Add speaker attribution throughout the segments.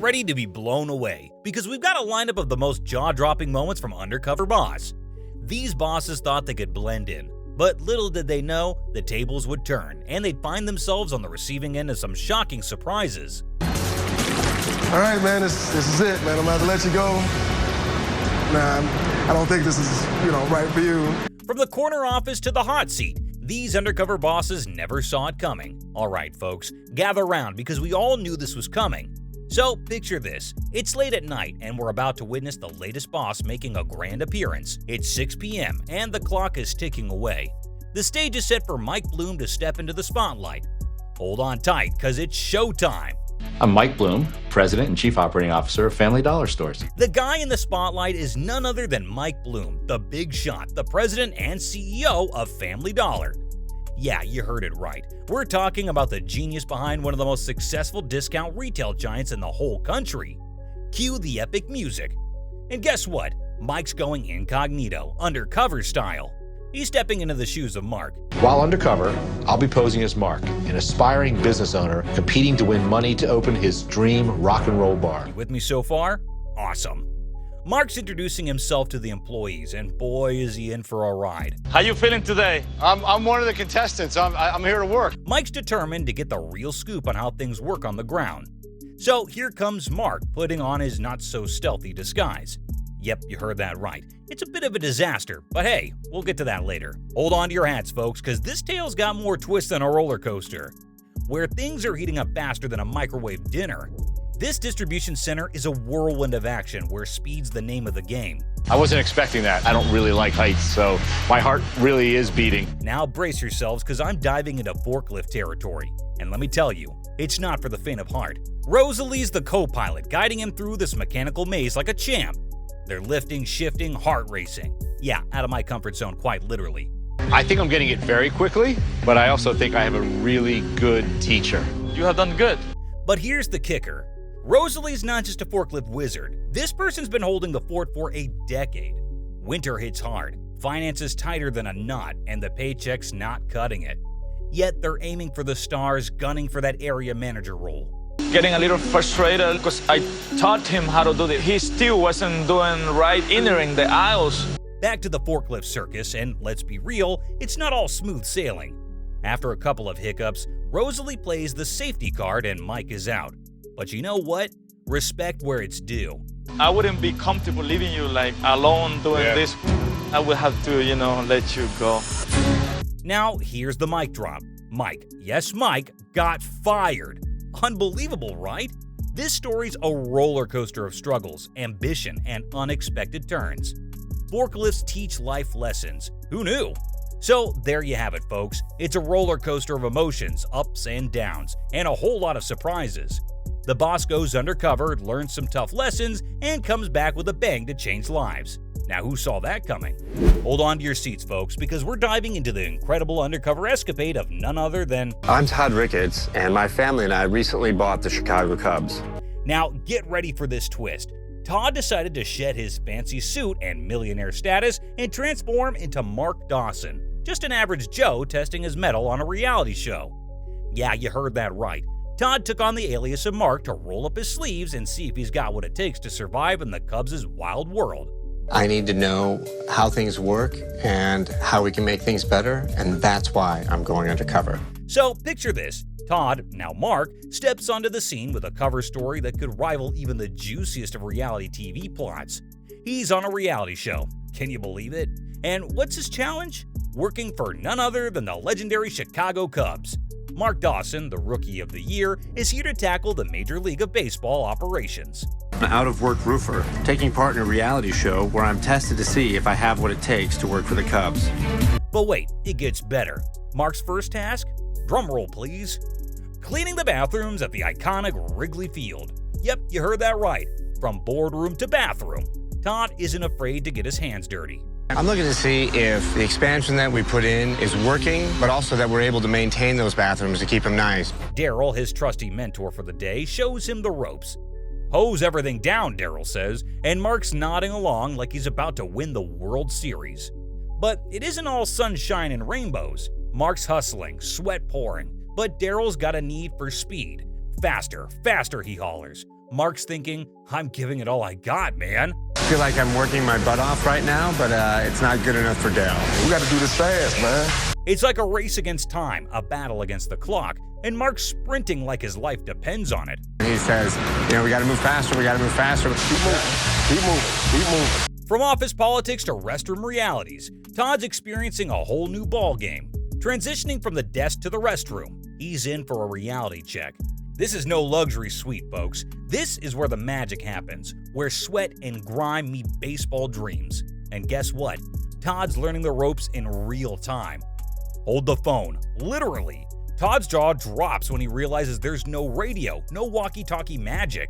Speaker 1: Get ready to be blown away, because we've got a lineup of the most jaw-dropping moments from Undercover Boss. These bosses thought they could blend in, but little did they know the tables would turn, and they'd find themselves on the receiving end of some shocking surprises.
Speaker 2: All right, man, this is it, man. I'm about to let you go. Nah, I don't think this is, right for you.
Speaker 1: From the corner office to the hot seat, these undercover bosses never saw it coming. All right, folks, gather around because we all knew this was coming. So picture this. It's late at night and we're about to witness the latest boss making a grand appearance. It's 6 p.m. and the clock is ticking away. The stage is set for Mike Bloom to step into the spotlight. Hold on tight, cause it's showtime.
Speaker 3: I'm Mike Bloom, President and Chief Operating Officer of Family Dollar Stores.
Speaker 1: The guy in the spotlight is none other than Mike Bloom, the big shot, the president and CEO of Family Dollar. Yeah, you heard it right. We're talking about the genius behind one of the most successful discount retail giants in the whole country. Cue the epic music. And guess what? Mike's going incognito, undercover style. He's stepping into the shoes of Mark.
Speaker 3: While undercover, I'll be posing as Mark, an aspiring business owner competing to win money to open his dream rock and roll bar.
Speaker 1: You with me so far? Awesome. Mark's introducing himself to the employees, and boy is he in for a ride.
Speaker 4: How you feeling today?
Speaker 5: I'm one of the contestants. I'm here to work.
Speaker 1: Mike's determined to get the real scoop on how things work on the ground. So here comes Mark putting on his not-so-stealthy disguise. Yep, you heard that right. It's a bit of a disaster, but hey, we'll get to that later. Hold on to your hats, folks, because this tale's got more twists than a roller coaster. Where things are heating up faster than a microwave dinner, this distribution center is a whirlwind of action where speed's the name of the game.
Speaker 5: I wasn't expecting that. I don't really like heights, so my heart really is beating.
Speaker 1: Now brace yourselves, because I'm diving into forklift territory. And let me tell you, it's not for the faint of heart. Rosalie's the co-pilot, guiding him through this mechanical maze like a champ. They're lifting, shifting, heart racing. Yeah, out of my comfort zone, quite literally.
Speaker 5: I think I'm getting it very quickly, but I also think I have a really good teacher.
Speaker 4: You have done good.
Speaker 1: But here's the kicker. Rosalie's not just a forklift wizard. This person's been holding the fort for a decade. Winter hits hard, finances tighter than a knot, and the paycheck's not cutting it. Yet they're aiming for the stars, gunning for that area manager role.
Speaker 4: Getting a little frustrated because I taught him how to do this. He still wasn't doing right, entering the aisles.
Speaker 1: Back to the forklift circus, and let's be real, it's not all smooth sailing. After a couple of hiccups, Rosalie plays the safety card and Mike is out. But you know what? Respect where it's due.
Speaker 4: I wouldn't be comfortable leaving you alone doing this. I would have to, let you go.
Speaker 1: Now, here's the mic drop. Mike, yes Mike, got fired. Unbelievable, right? This story's a roller coaster of struggles, ambition, and unexpected turns. Forklifts teach life lessons. Who knew? So there you have it, folks. It's a roller coaster of emotions, ups and downs, and a whole lot of surprises. The boss goes undercover, learns some tough lessons, and comes back with a bang to change lives. Now, who saw that coming? Hold on to your seats, folks, because we're diving into the incredible undercover escapade of none other than...
Speaker 6: I'm Todd Ricketts, and my family and I recently bought the Chicago Cubs.
Speaker 1: Now, get ready for this twist. Todd decided to shed his fancy suit and millionaire status and transform into Mark Dawson, just an average Joe testing his mettle on a reality show. Yeah, you heard that right. Todd took on the alias of Mark to roll up his sleeves and see if he's got what it takes to survive in the Cubs' wild world.
Speaker 6: I need to know how things work and how we can make things better, and that's why I'm going undercover.
Speaker 1: So picture this. Todd, now Mark, steps onto the scene with a cover story that could rival even the juiciest of reality TV plots. He's on a reality show. Can you believe it? And what's his challenge? Working for none other than the legendary Chicago Cubs. Mark Dawson, the Rookie of the Year, is here to tackle the Major League of Baseball operations.
Speaker 7: I'm an out-of-work roofer, taking part in a reality show where I'm tested to see if I have what it takes to work for the Cubs.
Speaker 1: But wait, it gets better. Mark's first task? Drumroll, please. Cleaning the bathrooms at the iconic Wrigley Field. Yep, you heard that right. From boardroom to bathroom, Todd isn't afraid to get his hands dirty.
Speaker 6: I'm looking to see if the expansion that we put in is working, but also that we're able to maintain those bathrooms to keep them nice.
Speaker 1: Daryl, his trusty mentor for the day, shows him the ropes. Hose everything down, Daryl says, and Mark's nodding along like he's about to win the World Series. But it isn't all sunshine and rainbows. Mark's hustling, sweat pouring, but Daryl's got a need for speed. Faster, faster, he hollers. Mark's thinking, I'm giving it all I got, man.
Speaker 6: I feel like I'm working my butt off right now, but it's not good enough for Dell.
Speaker 2: We got to do this fast, man.
Speaker 1: It's like a race against time, a battle against the clock, and Mark's sprinting like his life depends on it.
Speaker 6: He says, we got to move faster, we got to move faster.
Speaker 2: Keep moving.
Speaker 1: From office politics to restroom realities, Todd's experiencing a whole new ballgame. Transitioning from the desk to the restroom, he's in for a reality check. This is no luxury suite, folks. This is where the magic happens, where sweat and grime meet baseball dreams. And guess what? Todd's learning the ropes in real time. Hold the phone. Literally. Todd's jaw drops when he realizes there's no radio, no walkie-talkie magic.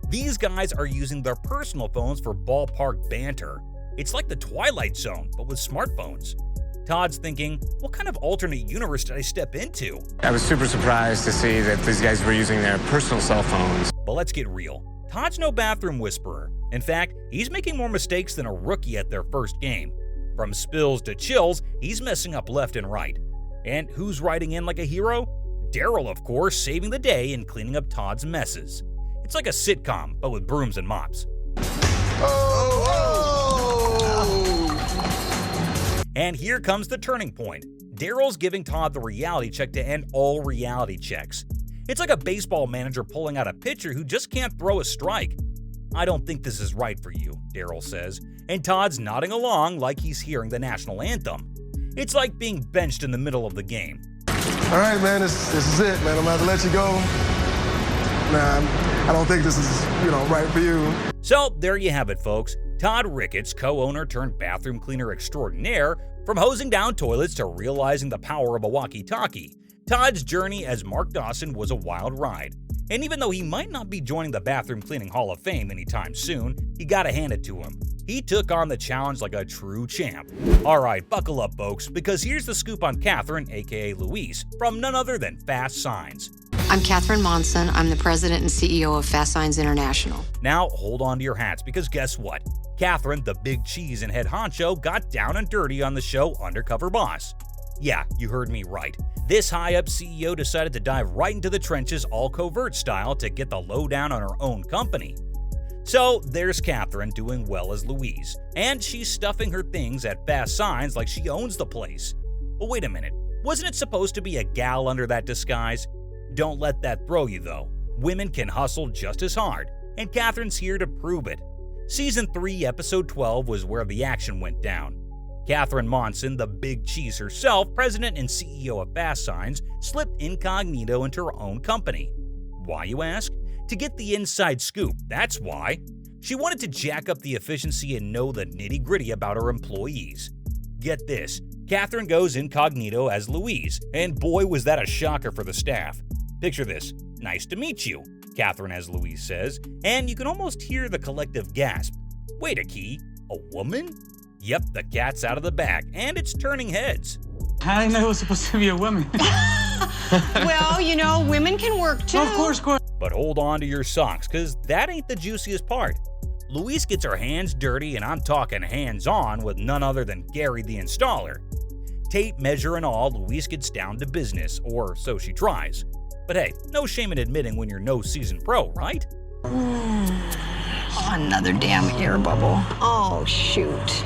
Speaker 1: These guys are using their personal phones for ballpark banter. It's like the Twilight Zone, but with smartphones. Todd's thinking, what kind of alternate universe did I step into?
Speaker 6: I was super surprised to see that these guys were using their personal cell phones.
Speaker 1: But let's get real. Todd's no bathroom whisperer. In fact, he's making more mistakes than a rookie at their first game. From spills to chills, he's messing up left and right. And who's riding in like a hero? Daryl, of course, saving the day and cleaning up Todd's messes. It's like a sitcom, but with brooms and mops. And here comes the turning point. Daryl's giving Todd the reality check to end all reality checks. It's like a baseball manager pulling out a pitcher who just can't throw a strike. I don't think this is right for you, Daryl says, and Todd's nodding along like he's hearing the national anthem. It's like being benched in the middle of the game.
Speaker 2: All right, man, this is it, man. I'm about to let you go. Nah, I don't think this is, right for you.
Speaker 1: So there you have it, folks. Todd Ricketts, co-owner turned bathroom cleaner extraordinaire, from hosing down toilets to realizing the power of a walkie-talkie. Todd's journey as Mark Dawson was a wild ride. And even though he might not be joining the Bathroom Cleaning Hall of Fame anytime soon, you gotta hand it to him. He took on the challenge like a true champ. Alright, buckle up, folks, because here's the scoop on Catherine, aka Louise, from none other than Fast Signs.
Speaker 8: I'm Catherine Monson. I'm the president and CEO of Fast Signs International.
Speaker 1: Now, hold on to your hats, because guess what? Catherine, the big cheese and head honcho, got down and dirty on the show Undercover Boss. Yeah, you heard me right. This high-up CEO decided to dive right into the trenches all covert style to get the lowdown on her own company. So there's Catherine doing well as Louise, and she's stuffing her things at Fast Signs like she owns the place. But wait a minute, wasn't it supposed to be a gal under that disguise? Don't let that throw you though. Women can hustle just as hard, and Catherine's here to prove it. Season 3, Episode 12 was where the action went down. Catherine Monson, the big cheese herself, president and CEO of Fast Signs, slipped incognito into her own company. Why, you ask? To get the inside scoop, that's why. She wanted to jack up the efficiency and know the nitty-gritty about her employees. Get this, Catherine goes incognito as Louise, and boy was that a shocker for the staff. Picture this, nice to meet you, Catherine as Louise says, and you can almost hear the collective gasp. Wait a key, a woman? Yep, the cat's out of the bag, and it's turning heads.
Speaker 9: How did I know it was supposed to be a woman?
Speaker 8: Well, women can work too.
Speaker 9: Of course.
Speaker 1: But hold on to your socks, cause that ain't the juiciest part. Louise gets her hands dirty, and I'm talking hands-on with none other than Gary the installer. Tape measure and all, Louise gets down to business, or so she tries. But hey, no shame in admitting when you're no seasoned pro, right?
Speaker 8: Another damn air bubble. Oh, shoot.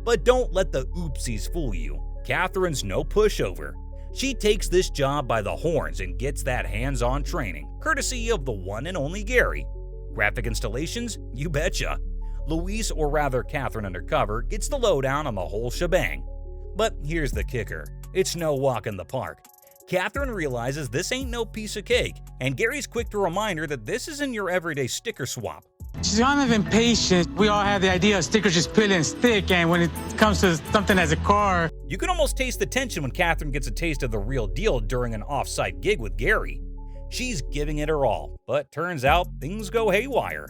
Speaker 1: But don't let the oopsies fool you. Catherine's no pushover. She takes this job by the horns and gets that hands-on training, courtesy of the one and only Gary. Graphic installations? You betcha. Louise, or rather Catherine Undercover, gets the lowdown on the whole shebang. But here's the kicker. It's no walk in the park. Catherine realizes this ain't no piece of cake, and Gary's quick to remind her that this isn't your everyday sticker swap.
Speaker 9: She's kind of impatient. We all have the idea of stickers just peel and stick, and when it comes to something as a car...
Speaker 1: You can almost taste the tension when Catherine gets a taste of the real deal during an off-site gig with Gary. She's giving it her all, but turns out things go haywire.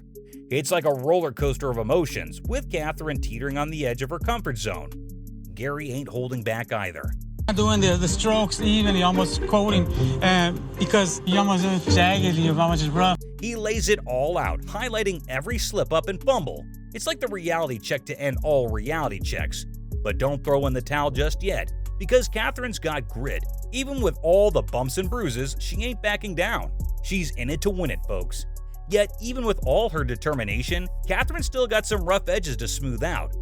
Speaker 1: It's like a roller coaster of emotions, with Catherine teetering on the edge of her comfort zone. Gary ain't holding back either.
Speaker 9: Doing the strokes evenly, almost coating, because you almost jagged, you almost just rough.
Speaker 1: He lays it all out, highlighting every slip-up and fumble. It's like the reality check to end all reality checks. But don't throw in the towel just yet, because Catherine's got grit. Even with all the bumps and bruises, she ain't backing down. She's in it to win it, folks. Yet, even with all her determination, Catherine still got some rough edges to smooth out.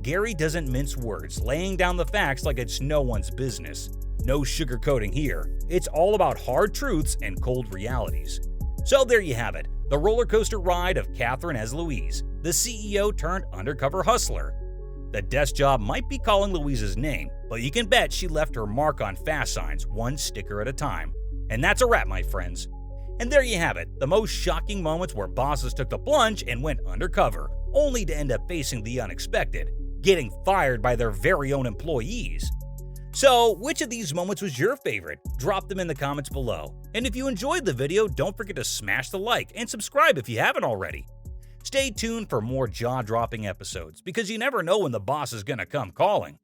Speaker 1: Gary doesn't mince words, laying down the facts like it's no one's business. No sugarcoating here. It's all about hard truths and cold realities. So there you have it, the roller coaster ride of Catherine as Louise, the CEO turned undercover hustler. The desk job might be calling Louise's name, but you can bet she left her mark on fast signs, one sticker at a time. And that's a wrap, my friends. And there you have it, the most shocking moments where bosses took the plunge and went undercover, only to end up facing the unexpected, getting fired by their very own employees. So, which of these moments was your favorite? Drop them in the comments below. And if you enjoyed the video, don't forget to smash the like and subscribe if you haven't already. Stay tuned for more jaw-dropping episodes, because you never know when the boss is gonna come calling.